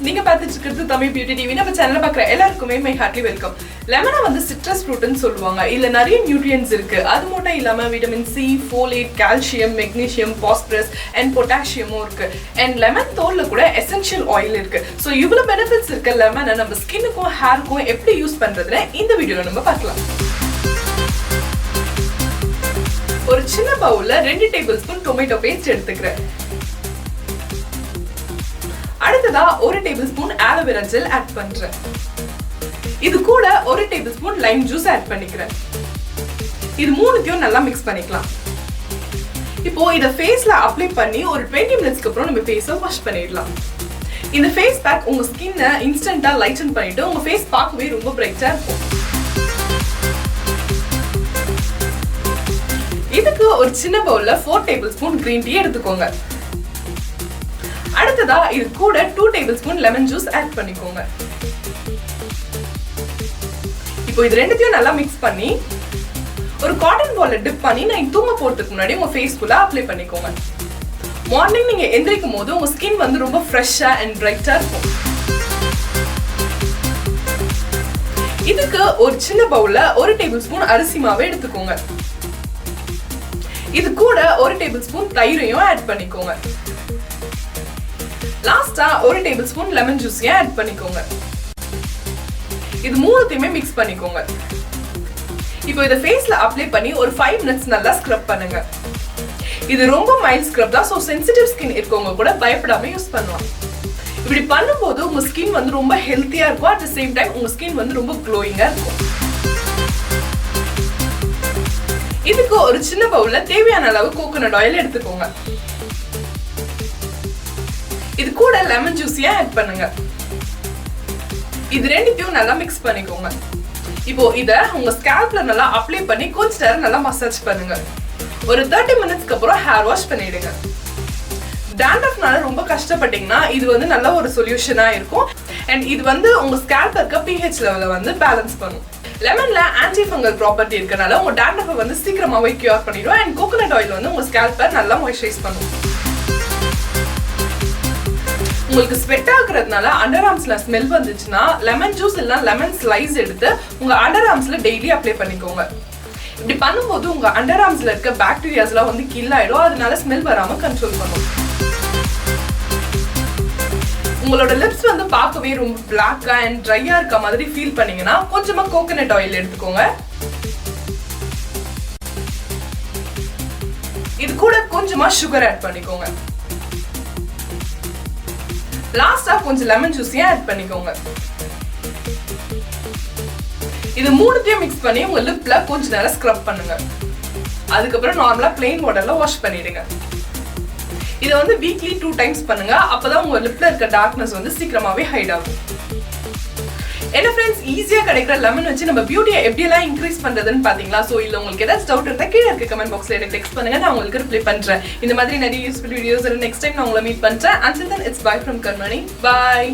நீங்க பார்த்துட்டு இருக்கிறது தமிழ் பியூட்டி டிவி. நம்ம சேனல்ல பார்க்குற எல்லாருக்குமே மை ஹார்ட்லி வெல்கம். லெமனை வந்து சிட்ரஸ் ஃப்ரூட்னு சொல்லுவாங்க. இதுல நிறைய நியூட்ரியன்ஸ் இருக்கு. அது மட்டும் இல்லாம vitamin C, folate, calcium, magnesium, phosphorus and பொட்டாசியமும் இருக்கு. அண்ட் லெமன் தோல்ல கூட எசென்ஷியல் ஆயில் இருக்கு. ஸோ இவ்வளவு பெனிஃபிட்ஸ் இருக்க லெமனை நம்ம ஸ்கின்னுக்கும் ஹேருக்கும் எப்படி யூஸ் பண்றதுன்னு இந்த வீடியோல நம்ம பார்க்கலாம். ஒரு சின்ன பவுல்ல 2 டேபிள் ஸ்பூன் டொமேட்டோ பேஸ்ட் எடுத்துக்கிறேன். அடுத்ததா 1 tablespoon aloe vera gel add பண்றேன். இது கூட 1 tablespoon lime juice add பண்ணிக்கிறேன். இது மூணுத்தையும் நல்லா மிக்ஸ் பண்ணிக்கலாம். இப்போ இத ஃபேஸ்ல அப்ளை பண்ணி ஒரு 20 மினிட்ஸ்க்கு அப்புறம் நம்ம ஃபேஸை வாஷ் பண்ணிடலாம். இந்த ஃபேஸ் பேக் உங்க ஸ்கின்னை இன்ஸ்டன்ட்டா லைட்டன் பண்ணிட்டு உங்க ஃபேஸ் பார்க்கவே ரொம்ப பிரைட்டா இருக்கும். இதுக்கு ஒரு சின்ன பவுல்ல 4 டேபிள் ஸ்பூன் கிரீன் டீ எடுத்துக்கோங்க. அடுத்ததா இது கூட 2 tablespoon lemon juice add பண்ணிக்கோங்க. இப்போ இது ரெண்டுத்தையும் நல்லா மிக்ஸ் பண்ணி ஒரு காட்டன் பால்ல டிப் பண்ணி நைட் தூங்க போறதுக்கு முன்னாடி உங்க ஃபேஸ் ஃபுல்லா அப்ளை பண்ணிக்கோங்க. மார்னிங் நீங்க எந்திரிக்கும் போது உங்க ஸ்கின் வந்து ரொம்ப ஃப்ரெஷ்ஷா அண்ட் பிரைட்டா இருக்கும். இதுக்கு ஒரு சின்ன பவுல்ல 1 டேபிள் ஸ்பூன் அரிசி மாவு எடுத்துக்கோங்க. இது கூட 1 டேபிள் ஸ்பூன் தயிரையும் ஆட் பண்ணிக்கோங்க. லாஸ்டா 1 டேபிள் ஸ்பூன் லெமன் ஜூஸையும் ஆட் பண்ணிக்கோங்க. இது மூணுத்தையுமே மிக்ஸ் பண்ணிக்கோங்க. இப்போ இத ஃபேஸ்ல அப்ளை பண்ணி ஒரு 5 மினிட்ஸ் நல்லா ஸ்க்ரப் பண்ணுங்க. இது ரொம்ப மைல்ட் ஸ்க்ரப் தான். சோ சென்சிட்டிவ் ஸ்கின் இருக்கவங்க கூட பயப்படாம யூஸ் பண்ணலாம். இப்படி பண்ணும்போது உங்க ஸ்கின் வந்து ரொம்ப ஹெல்த்தியா இருக்கும். அட் தி சேம் டைம் உங்க ஸ்கின் வந்து ரொம்ப க்ளோயிங்கா இருக்கும். இதுக்கு ஒரு சின்ன பவுல்ல தேவையான அளவு கோகோனட் ஆயில் எடுத்துக்கோங்க. இது கூட லெமன் ஜூஸையும் ஆட் பண்ணுங்க. இது ரெண்டுத்தையும் நல்லா மிக்ஸ் பண்ணிக்கோங்க. இப்போ இத உங்க ஸ்கேல்ப்ல நல்லா அப்ளை பண்ணி கொஞ்ச நேரம் நல்லா மசாஜ் பண்ணுங்க. ஒரு 30 மினிட்ஸ்க்கு அப்புறம் ஹேர் வாஷ் பண்ணிடுங்க. டாண்ட்ரஃப்னால ரொம்ப கஷ்டப்பட்டீங்கன்னா இது வந்து நல்ல ஒரு சொல்யூஷனா இருக்கும். அண்ட் இது வந்து உங்க ஸ்கேல்ப்ல இருக்க pH லெவலை வந்து பேலன்ஸ் பண்ணும். லெமன்ல ஆன்டி ஃபங்கல் ப்ராப்பர்ட்டி இருக்கனால உங்க டாண்ட்ரஃபை வந்து சீக்கிரமாவே கியூர் பண்ணிடும். அண்ட் கோகோனட் ஆயில் வந்து உங்க ஸ்கேல்பை நல்லா மாய்ஸ்சரைஸ் பண்ணும். உங்களுக்கு ஸ்வெட் ஆகுறதுனால அண்டர் ஆர்ம்ஸ்ல ஸ்மெல் வந்துச்சுன்னா லெமன் ஜூஸ் இல்லைன்னா லெமன் ஸ்லைஸ் எடுத்து உங்க அண்டர் ஆர்ம்ஸ்ல டெய்லி அப்ளை பண்ணிக்கோங்க. இப்படி பண்ணும்போது உங்க அண்டர் ஆர்ம்ஸ்ல இருக்க பாக்டீரியாஸ்லாம் வந்து கில் ஆயிடும். அதனால ஸ்மெல் வராம கண்ட்ரோல் பண்ணும். உங்களோட லிப்ஸ் வந்து பார்க்கவே ரொம்ப பிளாக்கா அண்ட் ட்ரையா இருக்க மாதிரி ஃபீல் பண்ணீங்கன்னா கொஞ்சமா கோகோனட் ஆயில் எடுத்துக்கோங்க. இது கூட கொஞ்சமா சுகர் ஆட் பண்ணிக்கோங்க. லாஸ்டா கொஞ்சம் லெமன் ஜூஸையும் ஆட் பண்ணிக்கோங்க. இது மூணுத்தையும் மிக்ஸ் பண்ணி உங்க லிப்ல கொஞ்ச நேரம் ஸ்க்ரப் பண்ணுங்க. அதுக்கப்புறம் நார்மலா பிளெயின் வாட்டர்ல வாஷ் பண்ணிடுங்க. இதை வந்து வீக்லி 2 டைம்ஸ் பண்ணுங்க. அப்பதான் உங்க லிப்ல இருக்க டார்க்னஸ் வந்து சீக்கிரமாவே ஹைட் ஆகும். என்ன ஃப்ரெண்ட்ஸ், ஈஸியா கிடைக்கிற லெமன் வச்சு நம்ம பியூட்டியை எப்படியெல்லாம் இன்க்ரீஸ் பண்றதுன்னு பாத்தீங்களா? சோ இல்ல உங்களுக்கு ஏதாச்சும் டவுட் இருந்தா கீழே இருக்க கமெண்ட் பாக்ஸ்ல எனக்கு டெக்ஸ்ட் பண்ணுங்க. நான் உங்களுக்கு ரிப்ளை பண்றேன். இந்த மாதிரி நிறைய யூஸ்ஃபுல் வீடியோஸ் நெக்ஸ்ட் டைம் நான் உங்களை மீட் பண்றேன். Until then, it's bye from Karmani. Bye.